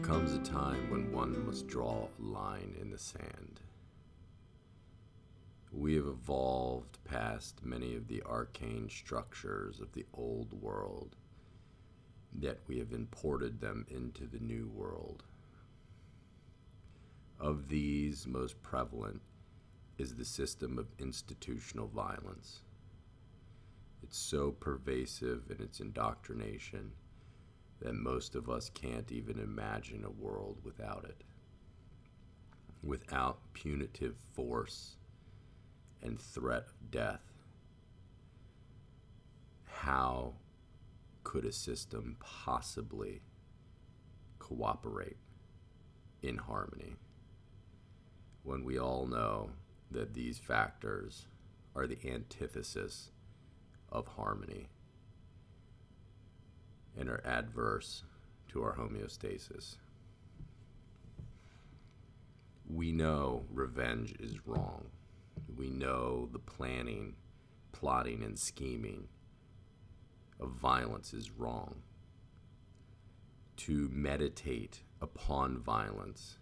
comes a time when one must draw a line in the sand. We have evolved past many of the arcane structures of the old world, yet we have imported them into the new world. Of these, most prevalent is the system of institutional violence. It's so pervasive in its indoctrination that most of us can't even imagine a world without it. Without punitive force and threat of death, how could a system possibly cooperate in harmony when we all know that these factors are the antithesis of harmony and are adverse to our homeostasis? We know revenge is wrong. We know the planning, plotting, and scheming of violence is wrong. To meditate upon violence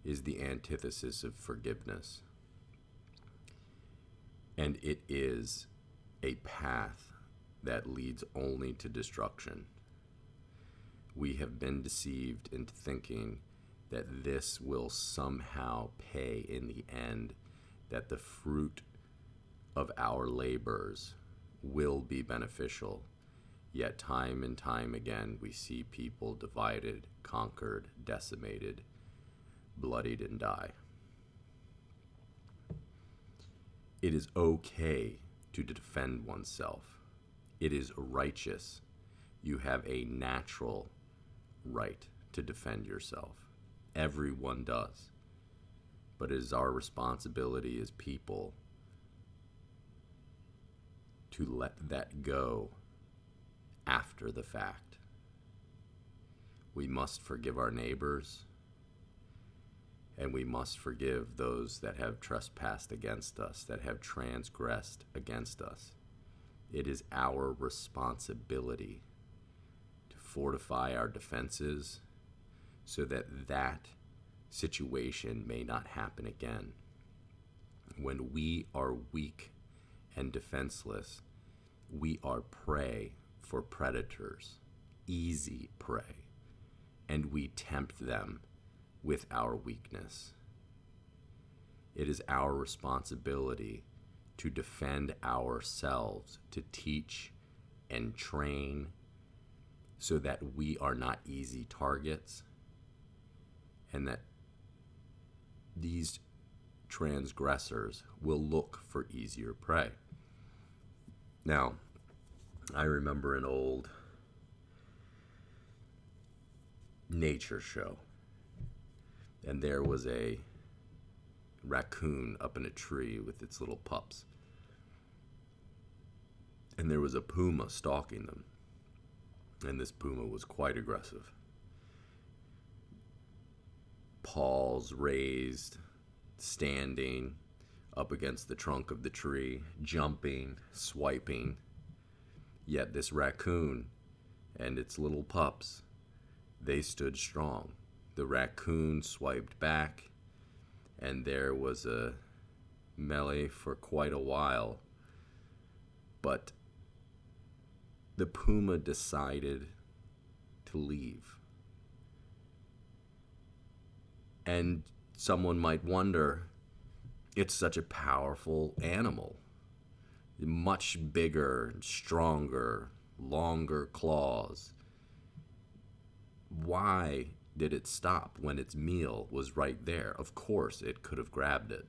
is the antithesis of forgiveness. And it is a path that leads only to destruction. We have been deceived into thinking that this will somehow pay in the end, that the fruit of our labors will be beneficial. Yet time and time again, we see people divided, conquered, decimated, bloodied, and die. It is okay to defend oneself. It is righteous. You have a natural right to defend yourself. Everyone does. But it is our responsibility as people to let that go after the fact. We must forgive our neighbors, and we must forgive those that have trespassed against us, that have transgressed against us. It is our responsibility to fortify our defenses so that that situation may not happen again. When we are weak and defenseless, we are prey for predators, easy prey, and we tempt them with our weakness. It is our responsibility to defend ourselves, to teach and train so that we are not easy targets and that these transgressors will look for easier prey. Now, I remember an old nature show, and there was a raccoon up in a tree with its little pups, and there was a puma stalking them, and this puma was quite aggressive. Paws raised, standing up against the trunk of the tree, jumping, swiping. Yet this raccoon and its little pups, they stood strong. The raccoon swiped back, and there was a melee for quite a while. But the puma decided to leave. And someone might wonder, it's such a powerful animal. Much bigger, stronger, longer claws. Why did it stop when its meal was right there? Of course, it could have grabbed it.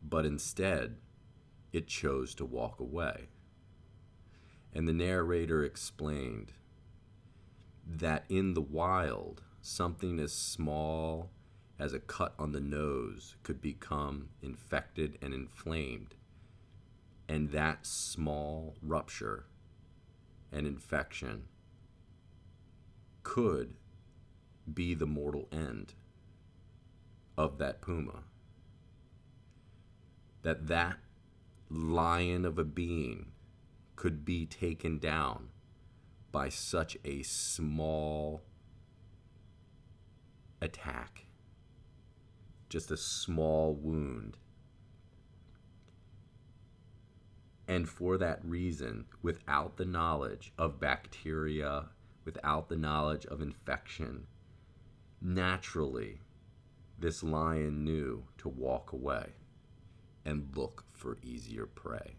But instead, it chose to walk away. And the narrator explained that in the wild, something as small as a cut on the nose could become infected and inflamed. And that small rupture and infection could be the mortal end of that puma. That lion of a being could be taken down by such a small attack, just a small wound. And for that reason, without the knowledge of bacteria, without the knowledge of infection, naturally, this lion knew to walk away and look for easier prey.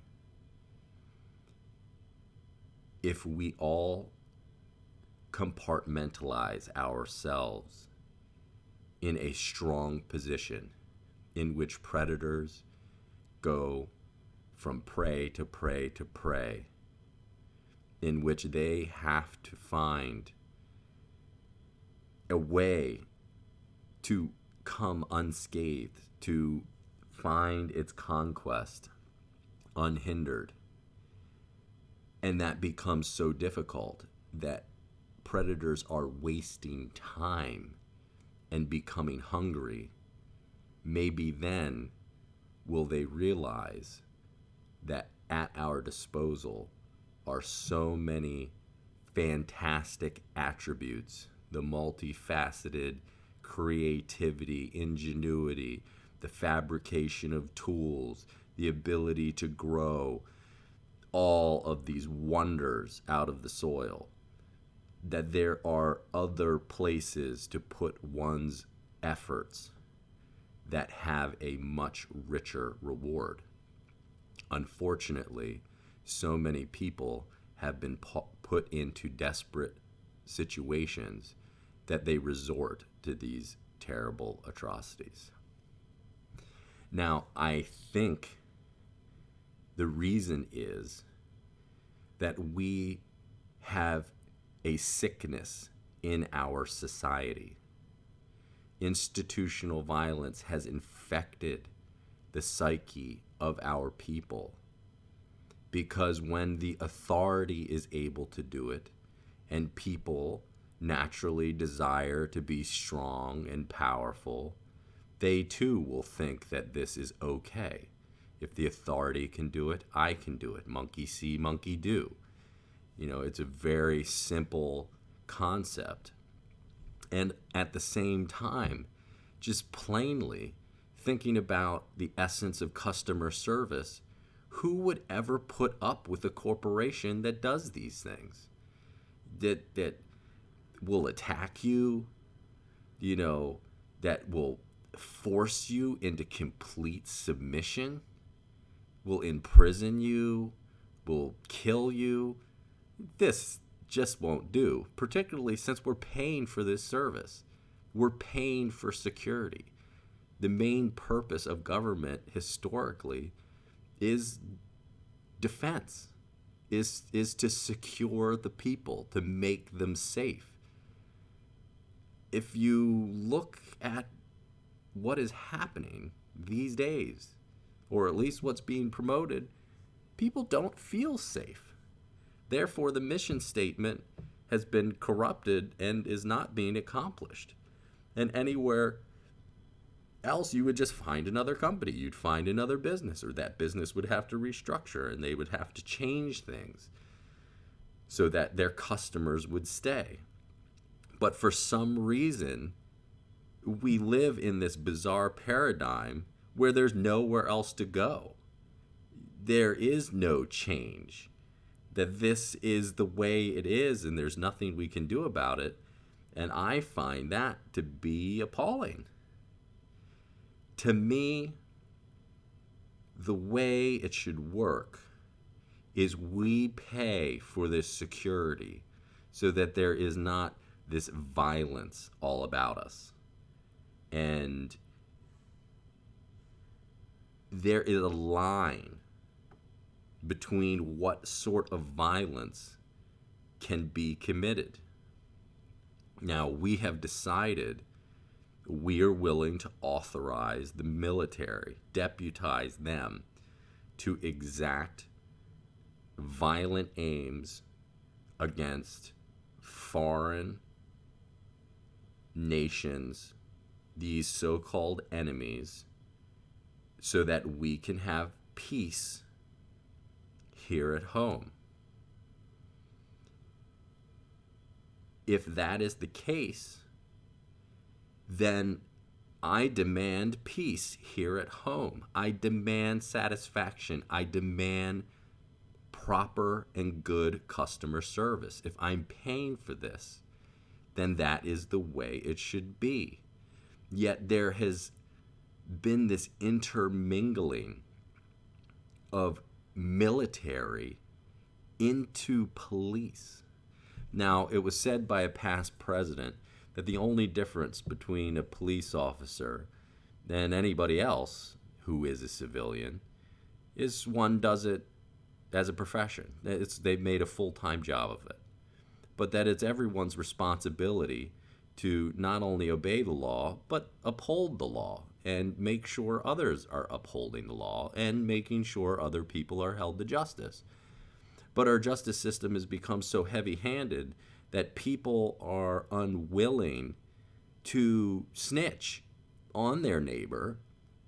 If we all compartmentalize ourselves in a strong position in which predators go from prey to prey to prey, in which they have to find a way to come unscathed, to find its conquest unhindered. And that becomes so difficult that predators are wasting time and becoming hungry. Maybe then will they realize that at our disposal are so many fantastic attributes, the multifaceted creativity, ingenuity, the fabrication of tools, the ability to grow all of these wonders out of the soil, that there are other places to put one's efforts that have a much richer reward. Unfortunately, so many people have been put into desperate situations that they resort to these terrible atrocities. Now, I think the reason is that we have a sickness in our society. Institutional violence has infected the psyche of our people, because when the authority is able to do it, and people naturally desire to be strong and powerful, they too will think that this is okay. If the authority can do it, I can do it. Monkey see, monkey do. You know, it's a very simple concept. And at the same time, just plainly thinking about the essence of customer service, who would ever put up with a corporation that does these things? That will attack you, you know, that will force you into complete submission, will imprison you, will kill you. This just won't do, particularly since we're paying for this service. We're paying for security. The main purpose of government historically is defense, is to secure the people, to make them safe. If you look at what is happening these days, or at least what's being promoted, people don't feel safe. Therefore, the mission statement has been corrupted and is not being accomplished. And anywhere else, you would just find another company. You'd find another business, or that business would have to restructure, and they would have to change things so that their customers would stay. But for some reason, we live in this bizarre paradigm where there's nowhere else to go. There is no change. That this is the way it is, and there's nothing we can do about it. And I find that to be appalling. To me, the way it should work is we pay for this security so that there is not this violence all about us. And there is a line between what sort of violence can be committed. Now, we have decided we are willing to authorize the military, deputize them to exact violent aims against foreign nations, these so-called enemies, so that we can have peace here at home. If that is the case, then I demand peace here at home. I demand satisfaction. I demand proper and good customer service. If I'm paying for this, then that is the way it should be. Yet there has been this intermingling of military into police. Now, it was said by a past president that the only difference between a police officer and anybody else who is a civilian is one does it as a profession. They've made a full-time job of it. But that it's everyone's responsibility to not only obey the law, but uphold the law and make sure others are upholding the law and making sure other people are held to justice. But our justice system has become so heavy-handed that people are unwilling to snitch on their neighbor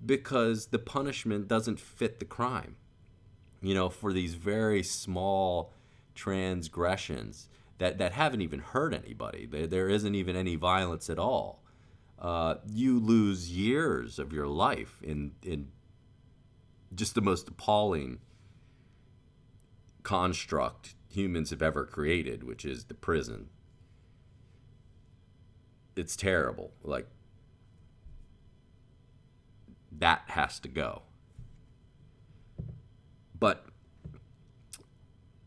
because the punishment doesn't fit the crime. You know, for these very small transgressions that haven't even hurt anybody. There isn't even any violence at all. You lose years of your life in just the most appalling construct humans have ever created, which is the prison. It's terrible. Like, that has to go. But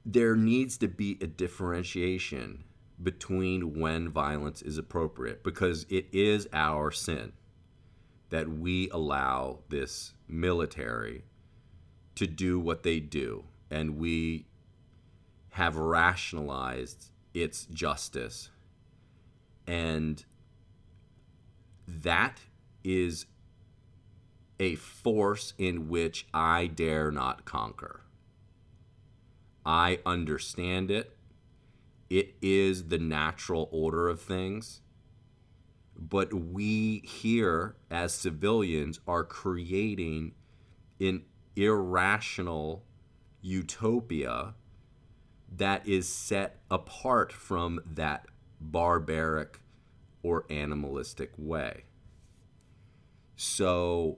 there needs to be a differentiation between when violence is appropriate, because it is our sin that we allow this military to do what they do, and we have rationalized its justice. And that is a force in which I dare not conquer. I understand it. It is the natural order of things. But we here as civilians are creating an irrational utopia that is set apart from that barbaric or animalistic way. So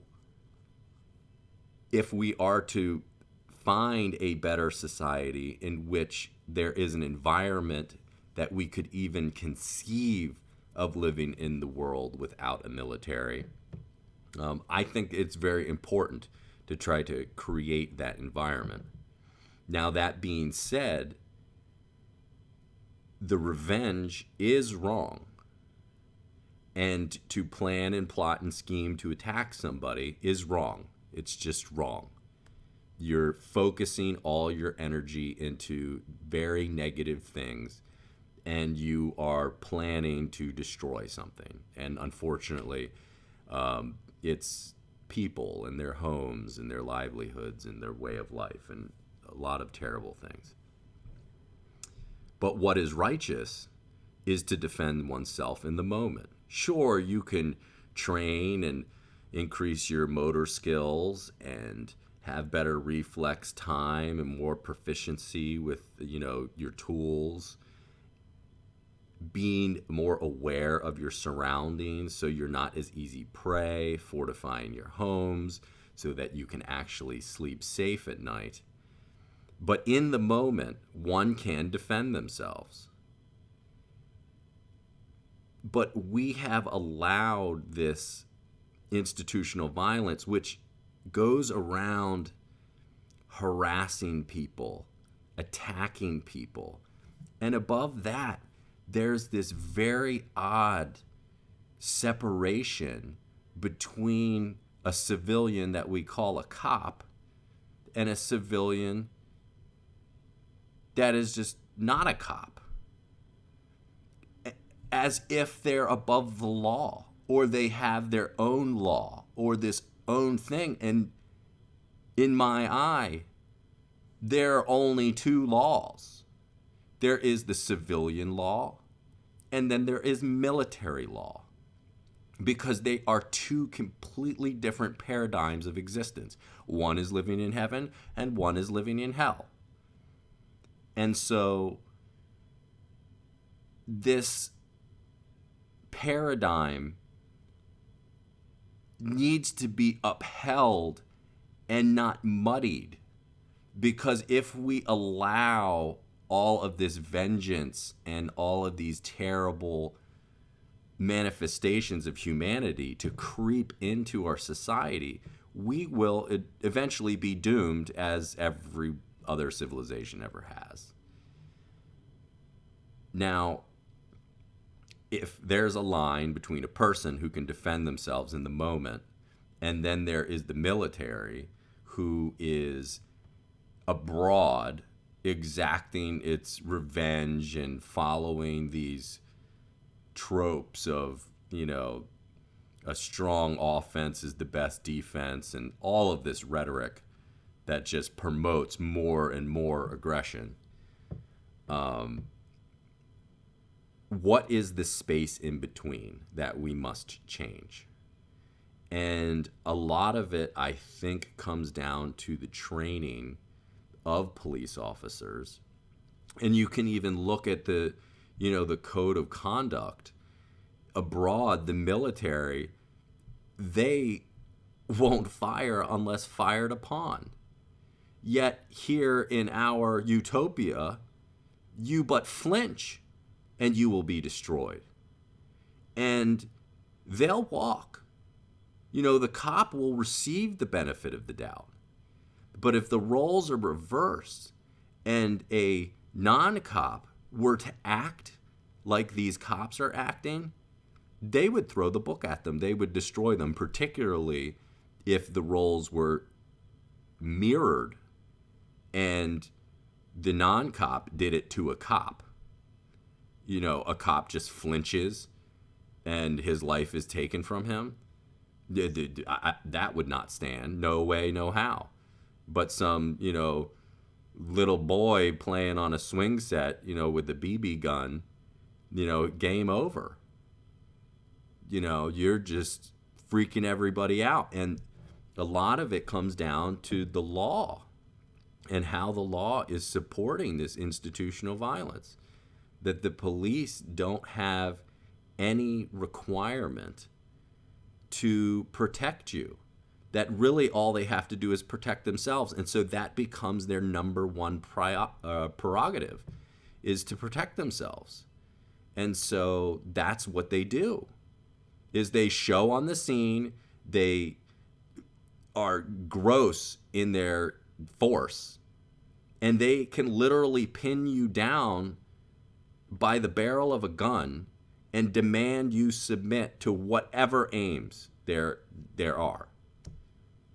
if we are to find a better society in which there is an environment that we could even conceive of living in the world without a military, I think it's very important to try to create that environment. Now, that being said, the revenge is wrong. And to plan and plot and scheme to attack somebody is wrong. It's just wrong. You're focusing all your energy into very negative things, and you are planning to destroy something. And unfortunately, it's people and their homes and their livelihoods and their way of life and a lot of terrible things. But what is righteous is to defend oneself in the moment. Sure, you can train and increase your motor skills and have better reflex time and more proficiency with, your tools, being more aware of your surroundings so you're not as easy prey, fortifying your homes so that you can actually sleep safe at night. But in the moment, one can defend themselves. But we have allowed this institutional violence, which goes around harassing people, attacking people. And above that, there's this very odd separation between a civilian that we call a cop and a civilian that is just not a cop. As if they're above the law, or they have their own law, or this own thing. And in my eye, there are only two laws. There is the civilian law, and then there is military law, because they are two completely different paradigms of existence. One is living in heaven, and one is living in hell. And so this paradigm needs to be upheld and not muddied. Because if we allow all of this vengeance and all of these terrible manifestations of humanity to creep into our society, we will eventually be doomed, as every other civilization ever has. Now, if there's a line between a person who can defend themselves in the moment, and then there is the military who is abroad exacting its revenge and following these tropes of, a strong offense is the best defense, and all of this rhetoric that just promotes more and more aggression. What is the space in between that we must change? And a lot of it, I think, comes down to the training of police officers. And you can even look at the code of conduct. Abroad, the military, they won't fire unless fired upon. Yet here in our utopia, you but flinch and you will be destroyed. And they'll walk. The cop will receive the benefit of the doubt. But if the roles are reversed and a non-cop were to act like these cops are acting, they would throw the book at them. They would destroy them, particularly if the roles were mirrored and the non-cop did it to a cop. A cop just flinches and his life is taken from him. That would not stand. No way, no how. But some, little boy playing on a swing set, with a BB gun, game over. You're just freaking everybody out. And a lot of it comes down to the law and how the law is supporting this institutional violence. That the police don't have any requirement to protect you. That really all they have to do is protect themselves. And so that becomes their number one prerogative, is to protect themselves. And so that's what they do, is they show on the scene. They are gross in their force, and they can literally pin you down by the barrel of a gun and demand you submit to whatever aims there are.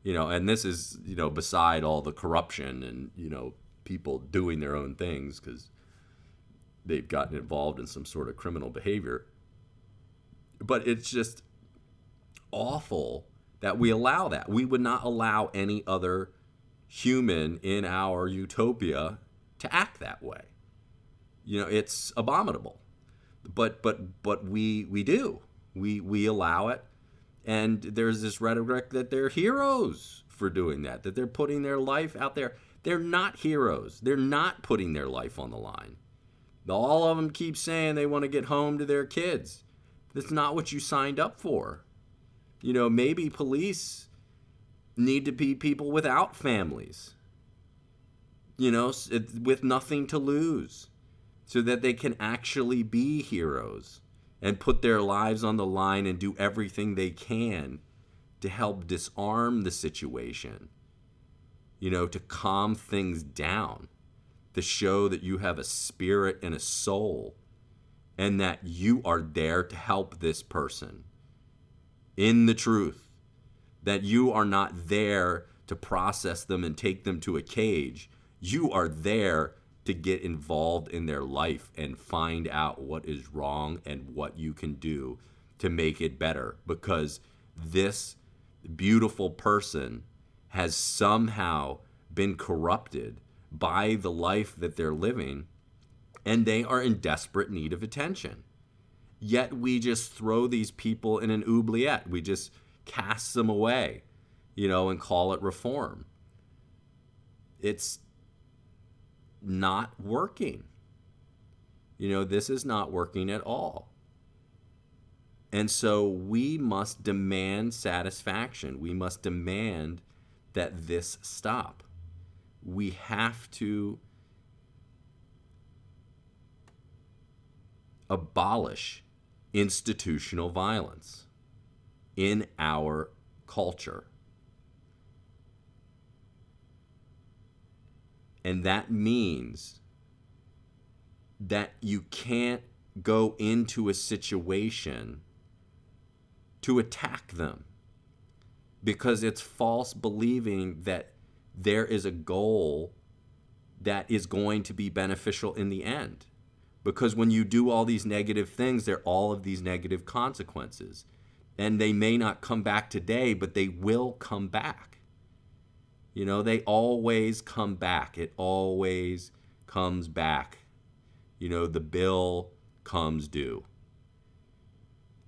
And this is, beside all the corruption and, people doing their own things because they've gotten involved in some sort of criminal behavior. But it's just awful that we allow that. We would not allow any other human in our utopia to act that way. It's abominable. But we do. We allow it. And there's this rhetoric that they're heroes for doing that they're putting their life out there. They're not heroes. They're not putting their life on the line. All of them keep saying they want to get home to their kids. That's not what you signed up for. Maybe police need to be people without families, with nothing to lose, so that they can actually be heroes and put their lives on the line and do everything they can to help disarm the situation, to calm things down, to show that you have a spirit and a soul and that you are there to help this person in the truth, that you are not there to process them and take them to a cage. You are there to get involved in their life and find out what is wrong and what you can do to make it better, because this beautiful person has somehow been corrupted by the life that they're living, and they are in desperate need of attention. Yet we just throw these people in an oubliette. We just cast them away, and call it reform. It's not working. This is not working at all. And so we must demand satisfaction. We must demand that this stop. We have to abolish institutional violence in our culture. And that means that you can't go into a situation to attack them, because it's false believing that there is a goal that is going to be beneficial in the end. Because when you do all these negative things, there are all of these negative consequences. And they may not come back today, but they will come back. You know, they always come back. It always comes back. You know, the bill comes due.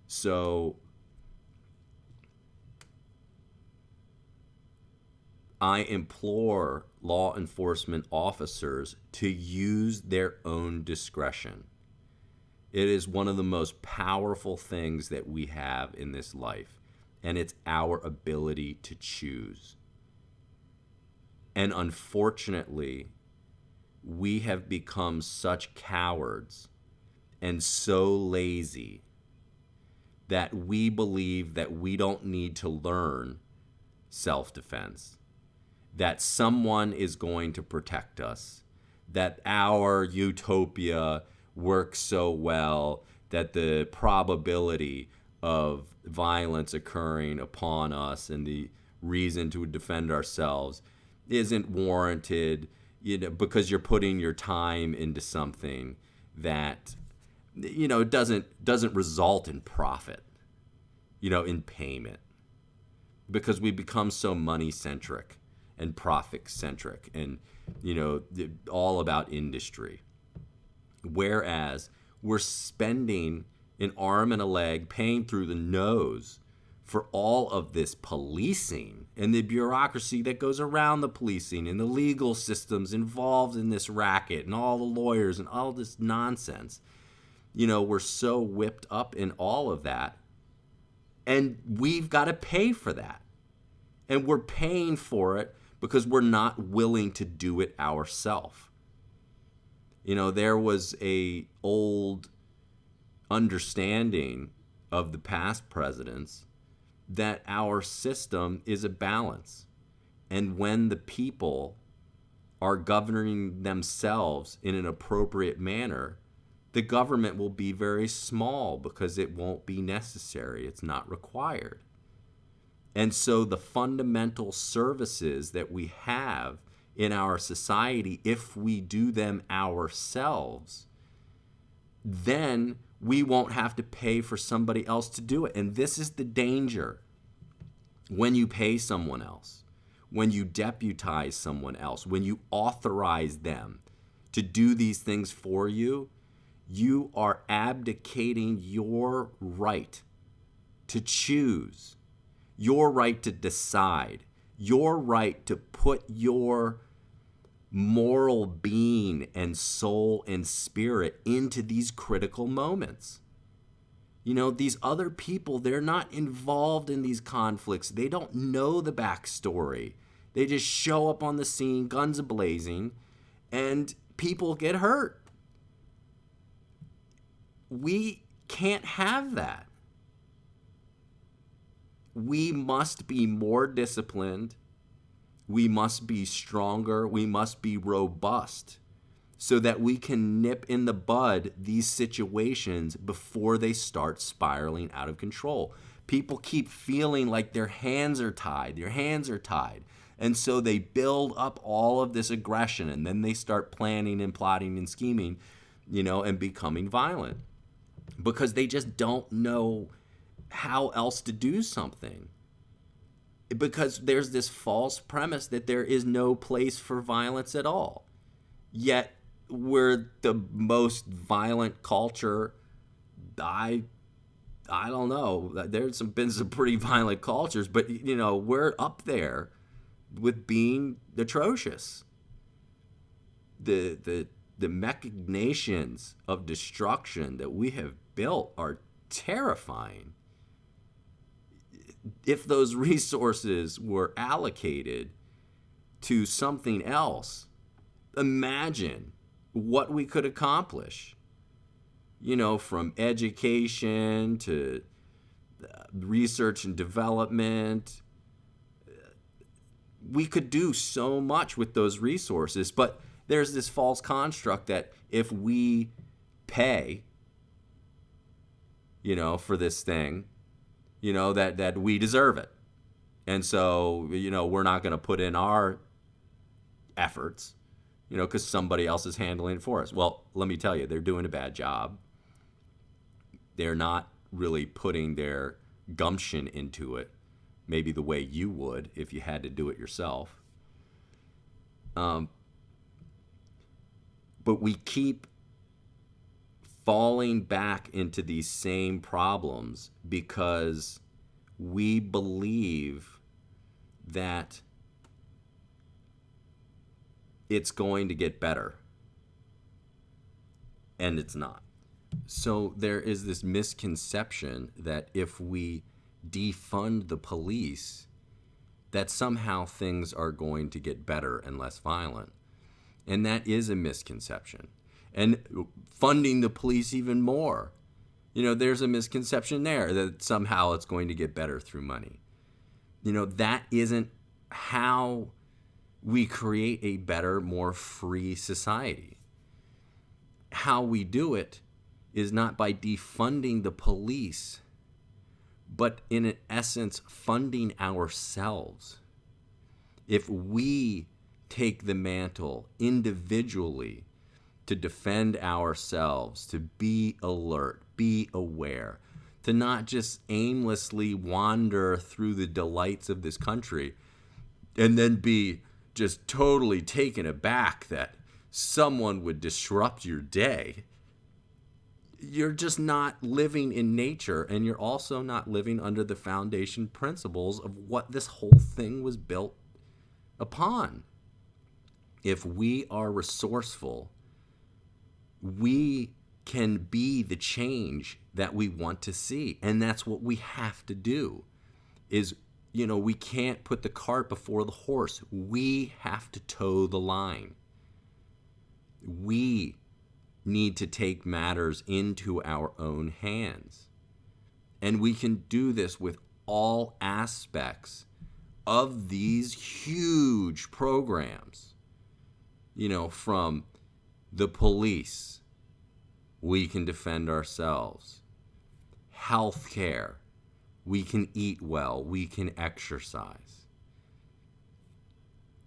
So I implore law enforcement officers to use their own discretion. It is one of the most powerful things that we have in this life, and it's our ability to choose. And unfortunately, we have become such cowards and so lazy that we believe that we don't need to learn self-defense, that someone is going to protect us, that our utopia works so well that the probability of violence occurring upon us and the reason to defend ourselves isn't warranted, you know, because you're putting your time into something that, you know, doesn't result in profit, you know, in payment, because we become so money-centric and profit-centric and, you know, all about industry. Whereas we're spending an arm and a leg, paying through the nose for all of this policing and the bureaucracy that goes around the policing and the legal systems involved in this racket and all the lawyers and all this nonsense. You know, we're so whipped up in all of that, and we've got to pay for that. And we're paying for it because we're not willing to do it ourselves. You know, there was a old understanding of the past presidents that our system is a balance. And when the people are governing themselves in an appropriate manner, the government will be very small because it won't be necessary. It's not required. And so the fundamental services that we have in our society, if we do them ourselves, then we won't have to pay for somebody else to do it. And this is the danger when you pay someone else, when you deputize someone else, when you authorize them to do these things for you, you are abdicating your right to choose, your right to decide, your right to put your moral being and soul and spirit into these critical moments. You know, these other people, they're not involved in these conflicts. They don't know the backstory. They just show up on the scene, guns a-blazing, and people get hurt. We can't have that. We must be more disciplined. We must be stronger. We must be robust so that we can nip in the bud these situations before they start spiraling out of control. People keep feeling like their hands are tied. Their hands are tied. And so they build up all of this aggression, and then they start planning and plotting and scheming, you know, and becoming violent because they just don't know how else to do something. Because there's this false premise that there is no place for violence at all. Yet we're the most violent culture. I don't know. There's been some pretty violent cultures, but you know, we're up there with being atrocious. The machinations of destruction that we have built are terrifying. If those resources were allocated to something else, imagine what we could accomplish. From education to research and development. We could do so much with those resources, but there's this false construct that if we pay, for this thing, that we deserve it. And so, we're not going to put in our efforts, because somebody else is handling it for us. Well, let me tell you, they're doing a bad job. They're not really putting their gumption into it, maybe the way you would if you had to do it yourself. But we keep falling back into these same problems because we believe that it's going to get better. And it's not. So there is this misconception that if we defund the police, that somehow things are going to get better and less violent. And that is a misconception. And funding the police even more, there's a misconception there that somehow it's going to get better through money. That isn't how we create a better, more free society. How we do it is not by defunding the police, but in essence, funding ourselves. If we take the mantle individually to defend ourselves, to be alert, be aware, to not just aimlessly wander through the delights of this country and then be just totally taken aback that someone would disrupt your day, you're just not living in nature, and you're also not living under the foundation principles of what this whole thing was built upon. If we are resourceful, we can be the change that we want to see. And that's what we have to do is, we can't put the cart before the horse. We have to toe the line. We need to take matters into our own hands. And we can do this with all aspects of these huge programs. From the police, we can defend ourselves. Healthcare, we can eat well, we can exercise.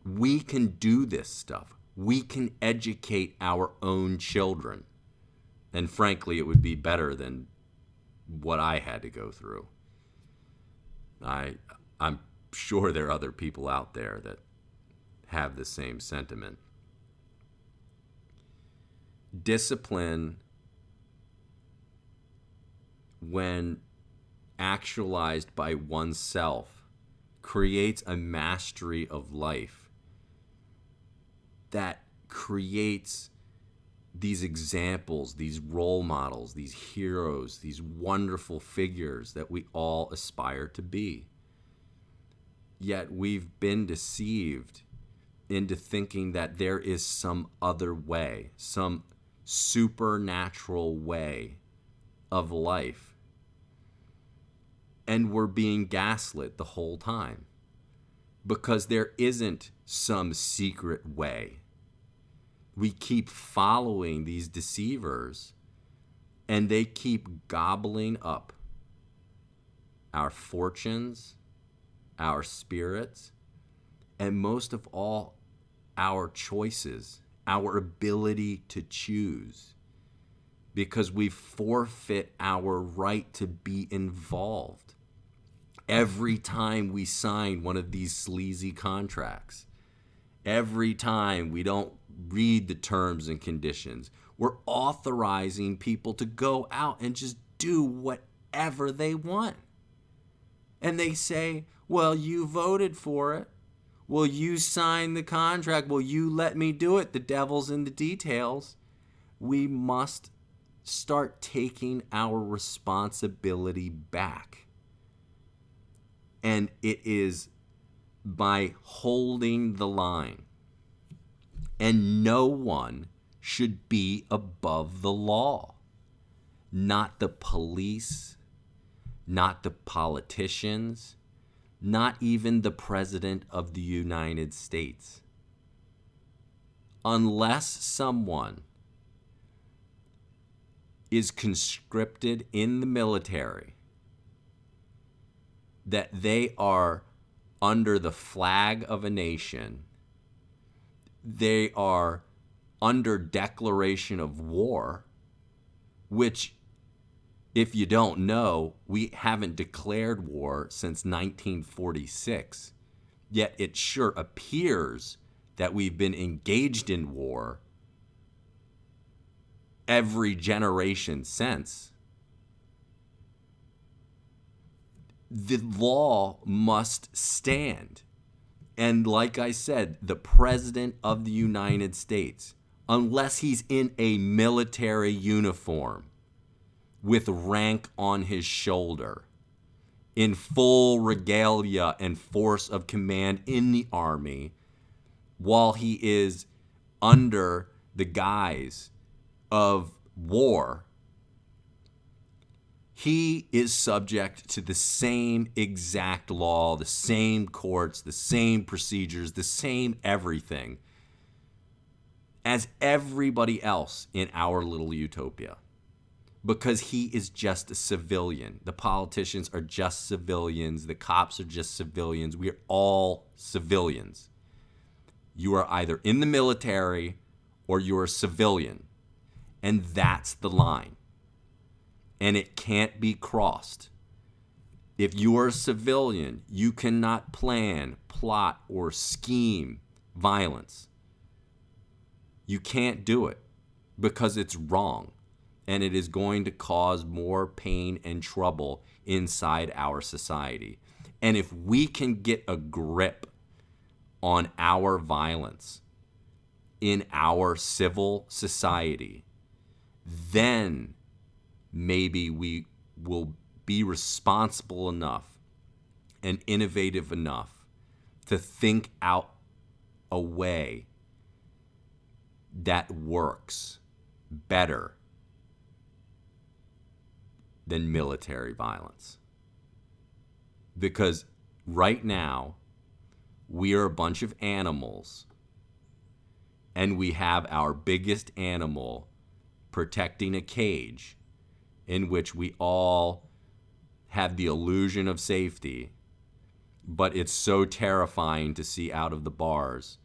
We can do this stuff. We can educate our own children. And frankly, it would be better than what I had to go through. I'm sure there are other people out there that have the same sentiment. Discipline, when actualized by oneself, creates a mastery of life that creates these examples, these role models, these heroes, these wonderful figures that we all aspire to be. Yet we've been deceived into thinking that there is some other way, some supernatural way of life. And we're being gaslit the whole time because there isn't some secret way. We keep following these deceivers, and they keep gobbling up our fortunes, our spirits, and most of all, our choices, our ability to choose, because we forfeit our right to be involved every time we sign one of these sleazy contracts. Every time we don't read the terms and conditions, we're authorizing people to go out and just do whatever they want. And they say, well, you voted for it. Well, you signed the contract. Well, you let me do it. The devil's in the details. We must start taking our responsibility back. And it is by holding the line. And no one should be above the law. Not the police, not the politicians, not even the President of the United States. Unless someone is conscripted in the military, that they are under the flag of a nation, they are under declaration of war, which, if you don't know, we haven't declared war since 1946, yet it sure appears that we've been engaged in war every generation since. The law must stand. And like I said, the President of the United States, unless he's in a military uniform with rank on his shoulder, in full regalia and force of command in the army, while he is under the guise of war, he is subject to the same exact law, the same courts, the same procedures, the same everything as everybody else in our little utopia. Because he is just a civilian. The politicians are just civilians. The cops are just civilians. We are all civilians. You are either in the military or you're a civilian. And that's the line. And it can't be crossed. If you are a civilian, you cannot plan, plot, or scheme violence. You can't do it because it's wrong. And it is going to cause more pain and trouble inside our society. And if we can get a grip on our violence in our civil society, then maybe we will be responsible enough and innovative enough to think out a way that works better than military violence. Because right now, we are a bunch of animals, and we have our biggest animal protecting a cage in which we all have the illusion of safety, but it's so terrifying to see out of the bars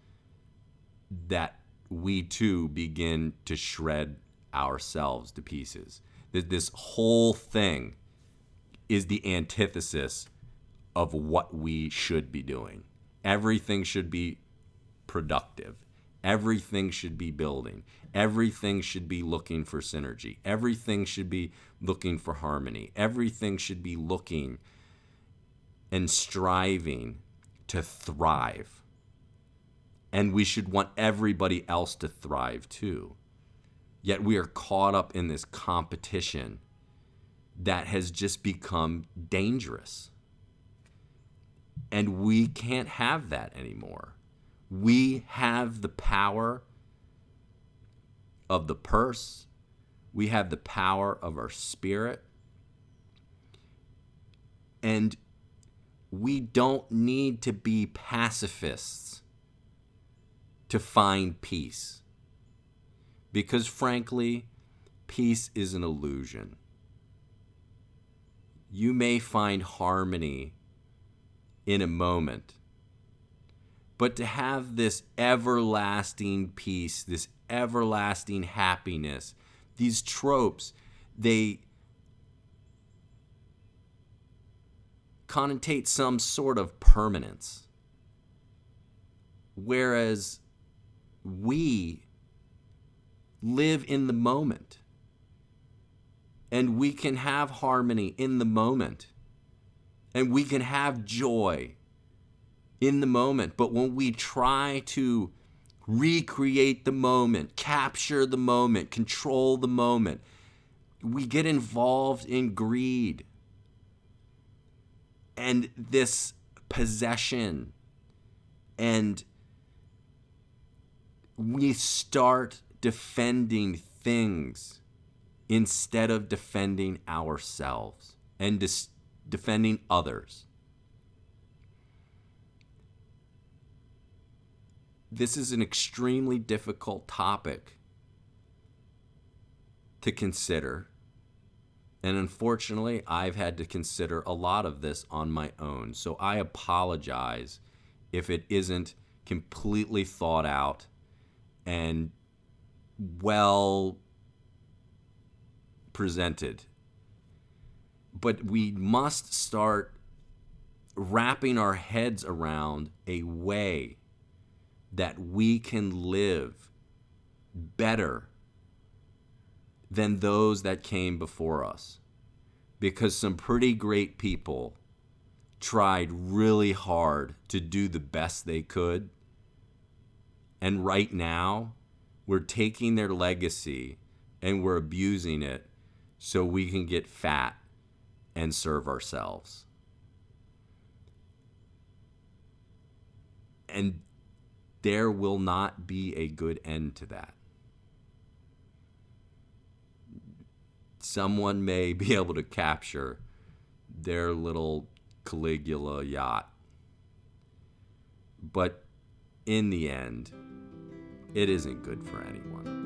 that we too begin to shred ourselves to pieces. This whole thing is the antithesis of what we should be doing. Everything should be productive. Everything should be building. Everything should be looking for synergy. Everything should be looking for harmony. Everything should be looking and striving to thrive. And we should want everybody else to thrive too. Yet we are caught up in this competition that has just become dangerous. And we can't have that anymore. We have the power of the purse. We have the power of our spirit. And we don't need to be pacifists to find peace. Because frankly, peace is an illusion. You may find harmony in a moment, but to have this everlasting peace, this everlasting happiness, these tropes, they connotate some sort of permanence. Whereas we live in the moment. And we can have harmony in the moment. And we can have joy in the moment. But when we try to recreate the moment, capture the moment, control the moment, We get involved in greed and this possession, and we start defending things instead of defending ourselves and defending others. This is an extremely difficult topic to consider. And unfortunately, I've had to consider a lot of this on my own. So I apologize if it isn't completely thought out and well presented. But we must start wrapping our heads around a way that we can live better than those that came before us. Because some pretty great people tried really hard to do the best they could. And right now, we're taking their legacy and we're abusing it so we can get fat and serve ourselves. And there will not be a good end to that. Someone may be able to capture their little Caligula yacht. But in the end, it isn't good for anyone.